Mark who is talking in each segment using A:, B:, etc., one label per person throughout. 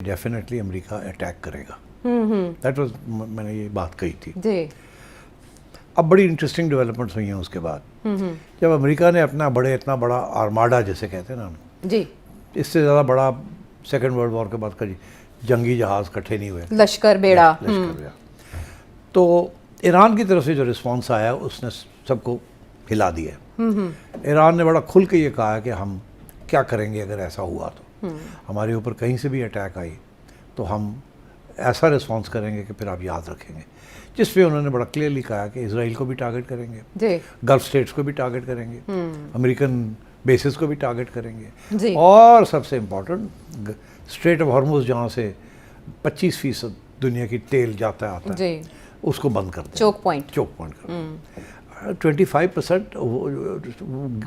A: Definitely America attack करेगा। That was, मैंने ये बात कही थी
B: जी।
A: अब बड़ी इंटरेस्टिंग डेवलपमेंट्स हुई हैं उसके बाद, जब अमेरिका ने अपना इतना बड़ा आर्माडा जिसे कहते हैं ना
B: जी,
A: इससे ज़्यादा बड़ा सेकेंड वर्ल्ड वॉर के बाद का जंगी जहाज़ इकट्ठे नहीं हुए,
B: लश्कर बेड़ा।
A: तो ईरान की तरफ से जो रिस्पांस आया उसने सबको हिला दिया। ईरान ने बड़ा खुल के ये कहा है कि हम क्या करेंगे अगर ऐसा हुआ तो हमारे ऊपर कहीं से भी अटैक आई तो हम ऐसा रिस्पांस करेंगे कि फिर आप याद रखेंगे, जिस पे उन्होंने बड़ा क्लियरली कहा कि इजराइल को भी टारगेट करेंगे
B: जी,
A: गल्फ स्टेट्स को भी टारगेट करेंगे, अमेरिकन बेसिस को भी टारगेट करेंगे
B: जी।
A: और सबसे इम्पोर्टेंट स्ट्रेट ऑफ हॉर्मुज़ जहाँ से 25% दुनिया की तेल जाता आता है
B: जी,
A: उसको बंद कर दें,
B: चोक पॉइंट।
A: चोक पॉइंट कर 25%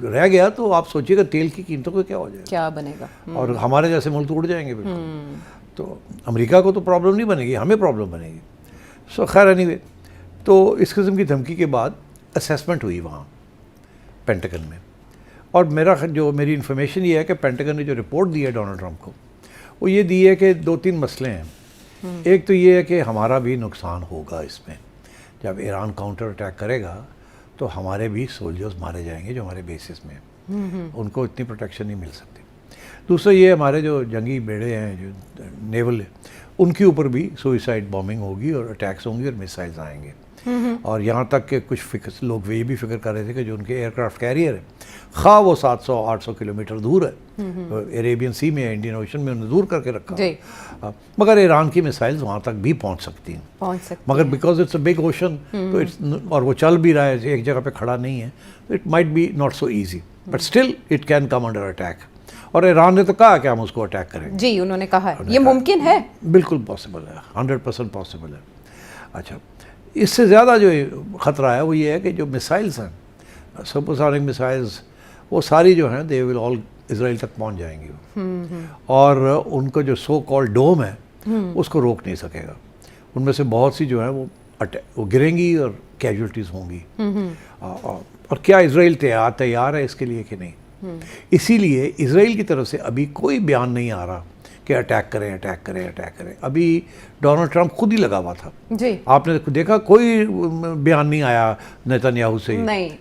A: रह गया तो आप सोचिएगा तेल की कीमतों का क्या हो जाएगा,
B: क्या बनेगा।
A: और हमारे जैसे मुल्क तो उड़ जाएंगे बिल्कुल। तो अमेरिका को तो प्रॉब्लम नहीं बनेगी, हमें प्रॉब्लम बनेगी। सो खैर एनीवे, तो इस किस्म की धमकी के बाद असेसमेंट हुई वहाँ पेंटागन में, और मेरी इन्फॉर्मेशन ये है कि पेंटागन ने जो रिपोर्ट दी है डोनाल्ड ट्रंप को, वो ये दी है कि 2-3 मसले हैं। एक तो ये है कि हमारा भी नुकसान होगा इसमें, जब ईरान काउंटर अटैक करेगा तो हमारे भी सोल्जर्स मारे जाएंगे जो हमारे बेसिस में हैं, उनको इतनी प्रोटेक्शन नहीं मिल सकती। दूसरा ये हमारे जो जंगी बेड़े हैं जो नेवल है उनके ऊपर भी सुइसाइड बॉम्बिंग होगी और अटैक्स होंगे और मिसाइल्स आएंगे। और यहाँ तक कि कुछ लोग ये भी फिक्र कर रहे थे कि जो उनके एयरक्राफ्ट कैरियर है, खा वो 700-800 किलोमीटर दूर है, तो अरेबियन सी में, इंडियन ओशन में उन्हें दूर करके रखा, मगर ईरान की मिसाइल्स वहाँ तक भी पहुँच सकती हैं, मगर because it's a big ocean तो इट्स, और वो चल भी रहा है, एक जगह पे खड़ा नहीं है, तो it might be not so easy, but still it can come under attack. और ईरान ने तो कहा कि हम उसको अटैक करेंगे।
B: जी, उन्होंने कहा है ये मुमकिन है,
A: बिल्कुल पॉसिबल है, 100% पॉसिबल है। अच्छा, इससे ज़्यादा जो ख़तरा है वो ये है कि जो मिसाइल्स हैं, सुपरसोनिक मिसाइल्स, वो सारी जो हैं दे विल ऑल इसराइल तक पहुंच जाएंगी, और उनको जो सो कॉल्ड डोम है उसको रोक नहीं सकेगा। उनमें से बहुत सी जो है वो गिरेंगी और कैजुअल्टीज़ होंगी। और क्या इसराइल तैयार है इसके लिए कि नहीं? इसीलिए इसराइल की तरफ से अभी कोई बयान नहीं आ रहा कि अटैक करें। अभी डोनाल्ड ट्रंप खुद ही लगा हुआ था
B: जी।
A: आपने देखा कोई बयान नहीं आया नेतन्याहू से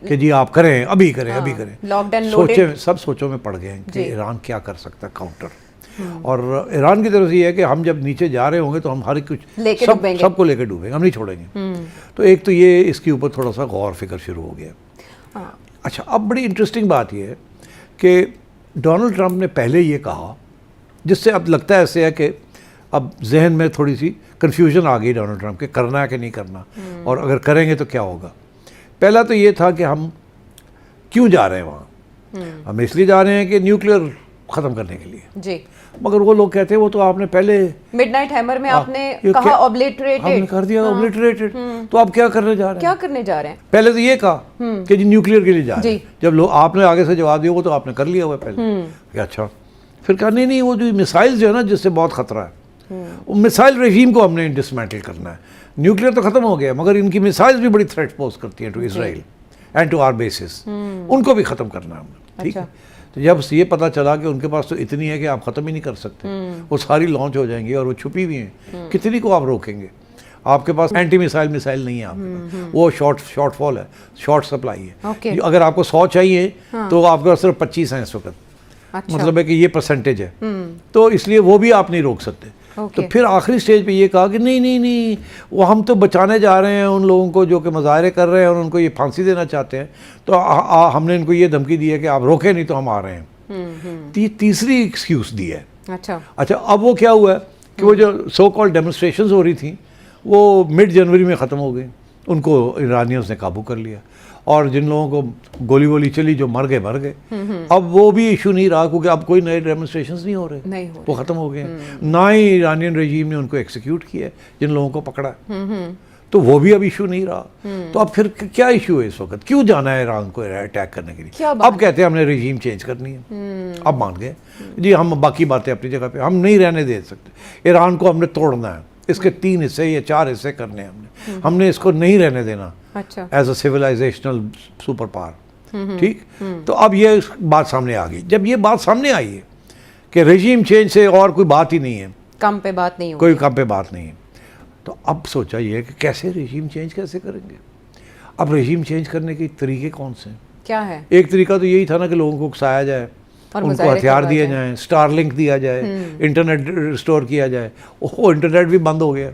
A: कि जी आप करें, अभी करें।
B: लॉकडाउन
A: सब सोचों में पड़ गए हैं कि ईरान क्या कर सकता है काउंटर। और ईरान की तरफ से ये है कि हम जब नीचे जा रहे होंगे तो हम हर कुछ सबको लेकर डूबेंगे, हम नहीं छोड़ेंगे। तो एक तो ये इसके ऊपर थोड़ा सा गौर फिक्र शुरू हो गया। अच्छा, अब बड़ी इंटरेस्टिंग बात ये है कि डोनाल्ड ट्रंप ने पहले ये कहा, जिससे अब लगता है ऐसे है कि अब जहन में थोड़ी सी कन्फ्यूजन आ गई डोनाल्ड ट्रंप के, करना है कि नहीं करना, और अगर करेंगे तो क्या होगा। पहला तो ये था कि हम क्यों जा रहे हैं वहाँ, हम इसलिए जा रहे हैं कि न्यूक्लियर ख़त्म करने के लिए
B: जी,
A: मगर वो लोग कहते हैं वो तो आपने पहले
B: मिडनाइट हैमर में आपने कहा ऑब्लिटरेटेड,
A: हमने कर दिया ऑब्लिटरेटेड, तो आप क्या करने जा रहे हैं? पहले तो ये कहा कि जी न्यूक्लियर के लिए जा रहे हैं, जब लोग आपने आगे से जवाब दिया वो तो आपने कर लिया हुआ पहले। अच्छा, फिर कहा नहीं वो जो मिसाइल जो है ना जिससे बहुत खतरा है, वो मिसाइल रेजीम को हमने डिसमेंटल करना है। न्यूक्लियर तो खत्म हो गया मगर इनकी मिसाइल भी बड़ी थ्रेट पोज करती हैं to Israel and to our bases, उनको भी खत्म करना है हमने। ठीक है, तो जब ये पता चला कि उनके पास तो इतनी है कि आप ख़त्म ही नहीं कर सकते, वो सारी लॉन्च हो जाएंगी और वो छुपी हुई हैं, कितनी को आप रोकेंगे? आपके पास एंटी मिसाइल नहीं है आपके पास, वो शॉर्टफॉल है, शॉर्ट सप्लाई है। अगर आपको 100 चाहिए तो आपके पास सिर्फ 25 हैं इस वक्त। अच्छा। मतलब है कि ये परसेंटेज है, तो इसलिए वो भी आप नहीं रोक सकते। तो फिर आखिरी स्टेज पे ये कहा कि नहीं वो हम तो बचाने जा रहे हैं उन लोगों को जो कि मुजाहरे कर रहे हैं और उनको ये फांसी देना चाहते हैं, तो हमने इनको ये धमकी दी है कि आप रोके नहीं तो हम आ रहे हैं। तीसरी एक्सक्यूज दी है। अच्छा, अब वो क्या हुआ है कि वो जो सो कॉल्ड डेमोन्स्ट्रेशंस हो रही थी वो मिड जनवरी में ख़त्म हो गई, उनको ईरानियंस ने काबू कर लिया, और जिन लोगों को गोली वोली चली जो मर गए। अब वो भी इशू नहीं रहा क्योंकि अब कोई नए डेमोन्स्ट्रेशंस नहीं हो रहे, वो ख़त्म हो गए। ना ही ईरानियन रेजीम ने उनको एक्सिक्यूट किया जिन लोगों को पकड़ा, तो वो भी अब इशू नहीं रहा। तो अब फिर क्या इशू है इस वक्त, क्यों जाना है ईरान को अटैक करने के लिए? अब कहते हैं हमने रेजीम चेंज करनी है। अब मान गए जी, हम बाकी बातें अपनी जगह पे हम नहीं रहने दे सकते, ईरान को हमने तोड़ना है, इसके 3 हिस्से या 4 हिस्से करने हैं हमने इसको नहीं रहने देना as a civilisational super power. ठीक, तो अब ये बात सामने आ गई। जब ये बात सामने आई है कि रेजीम चेंज से और कोई बात ही नहीं है,
B: कम पे बात नहीं होगी।
A: कोई कम पे बात नहीं है। तो अब सोचा ये कि कैसे रेजीम चेंज कैसे करेंगे। अब रेजीम चेंज करने के तरीके कौन से हैं?
B: क्या है?
A: एक तरीका तो यही था ना कि लोगों को उकसाया जाए, उनको हथियार दिए जाएं, स्टारलिंक दिया जाए, इंटरनेट रिस्टोर किया जाए। वो इंटरनेट भी बंद हो गया।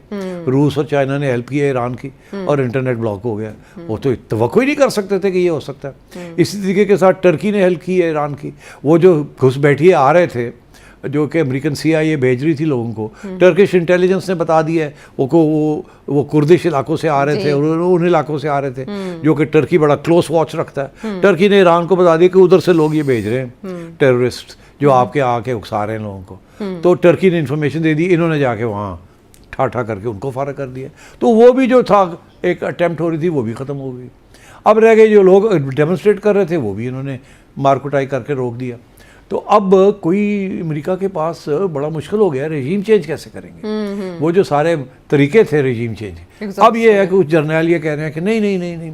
A: रूस और चाइना ने हेल्प की ईरान की और इंटरनेट ब्लॉक हो गया। वो तो तवक्को ही नहीं कर सकते थे कि ये हो सकता है। इसी तरीके के साथ टर्की ने हेल्प की है ईरान की। वो जो घुसपैठिए आ रहे थे, जो कि अमेरिकन CIA भेज रही थी लोगों को, टर्किश इंटेलिजेंस ने बता दिया है वो कुर्दिश इलाकों से आ रहे थे और उन इलाकों से आ रहे थे जो कि टर्की बड़ा क्लोज वॉच रखता है। टर्की ने ईरान को बता दिया कि उधर से लोग ये भेज रहे हैं टेररिस्ट जो आपके आके उकसा रहे हैं लोगों को। तो टर्की ने इन्फॉर्मेशन दे दी, इन्होंने जाके वहाँ ठाठा करके उनको फारग कर दिया। तो वो भी जो था एक अटैम्प्ट हो रही थी वो भी ख़त्म हो गई। अब रह गए जो लोग डेमोन्स्ट्रेट कर रहे थे वो भी इन्होंने मारकुटाई करके रोक दिया। तो अब कोई अमेरिका के पास बड़ा मुश्किल हो गया, रेजीम चेंज कैसे करेंगे। वो जो सारे तरीके थे रेजीम चेंज, अब ये है कि कुछ जर्नल ये कह रहे हैं कि नहीं नहीं नहीं नहीं,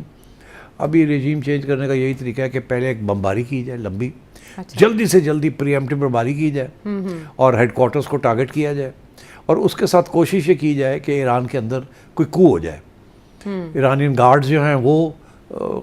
A: अब ये रेजीम चेंज करने का यही तरीका है कि पहले एक बमबारी की जाए लंबी, जल्दी से जल्दी प्रीएम्प्टिव बमबारी की जाए और हेडक्वार्टर्स को टारगेट किया जाए और उसके साथ कोशिश ये की जाए कि ईरान के अंदर कोई कू हो जाए। ईरानियन गार्ड्स जो हैं वो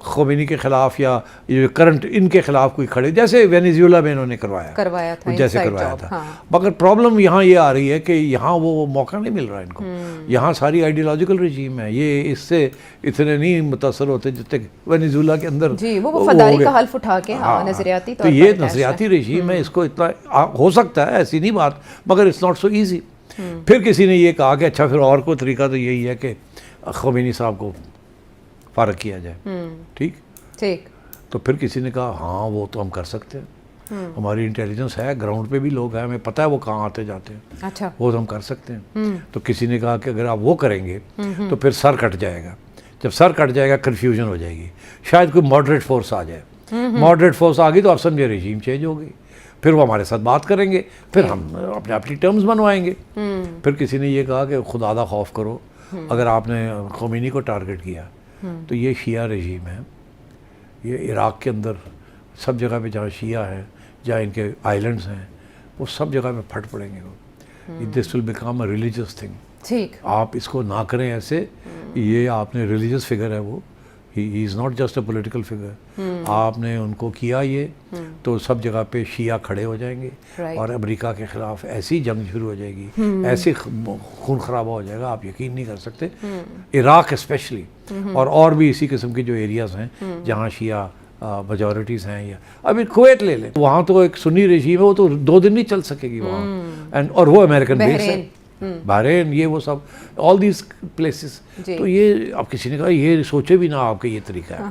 A: खोमेनी के खिलाफ या ये करंट इनके खिलाफ कोई खड़े, जैसे वेनेजुएला में इन्होंने करवाया था जैसे करवाया था। हाँ। मगर प्रॉब्लम यहाँ ये आ रही है कि यहाँ वो मौका नहीं मिल रहा इनको। यहाँ सारी आइडियोलॉजिकल रजीम है, ये इससे इतने नहीं मुतासर होते जितने वेनेजुएला के अंदर
B: जी, वो फदारी का हल्फ उठा के। हाँ, नजरियाती
A: तो ये नजरियाती रजीम है, इसको इतना हो सकता है, ऐसी नहीं बात, मगर इट्स नॉट सो ईजी। फिर किसी ने ये कहा कि अच्छा फिर और कोई तरीका तो यही है कि खोमेनी साहब को फारग किया जाए। ठीक। तो फिर किसी ने कहा हाँ वो तो हम कर सकते हैं, हमारी इंटेलिजेंस है, ग्राउंड पे भी लोग हैं, हमें पता है वो कहाँ आते जाते हैं।
B: अच्छा।
A: वो तो हम कर सकते हैं। तो किसी ने कहा कि अगर आप वो करेंगे तो फिर सर कट जाएगा, जब सर कट जाएगा कन्फ्यूजन हो जाएगी, शायद कोई मॉडरेट फोर्स आ जाए। मॉडरेट फोर्स आ गई तो आप समझे रेजीम चेंज हो गई, फिर वो हमारे साथ बात करेंगे, फिर हम अपनी टर्म्स बनवाएंगे। फिर किसी ने ये कहा कि खुदा खौफ करो, अगर आपने खोमेनी को टारगेट किया तो ये शिया रजीम है, ये इराक़ के अंदर सब जगह पे जहाँ शिया है, जहाँ इनके आइलैंड्स हैं, वो सब जगह पे फट पड़ेंगे वो। This will become a religious thing.
B: ठीक,
A: आप इसको ना करें ऐसे, ये आपने रिलीजियस फिगर है वो, he is not just a political figure. आपने उनको किया ये तो सब जगह पे शिया खड़े हो जाएंगे और अमेरिका के ख़िलाफ़ ऐसी जंग शुरू हो जाएगी, ऐसी खून खराबा हो जाएगा, आप यकीन नहीं कर सकते। इराक़ स्पेशली और भी इसी किस्म के जो एरियाज़ हैं जहाँ शिया मेजॉरिटीज़ हैं, या अभी कुवैत ले लें, वहाँ तो एक सुन्नी रजीम है, वो तो 2 दिन नहीं चल सकेगी वहाँ। एंड और वो अमेरिकन बेस है, बहरीन, ये वो सब ऑल दीज प्लेसेस। तो ये अब किसी ने कहा ये सोचे भी ना आपका ये तरीका है।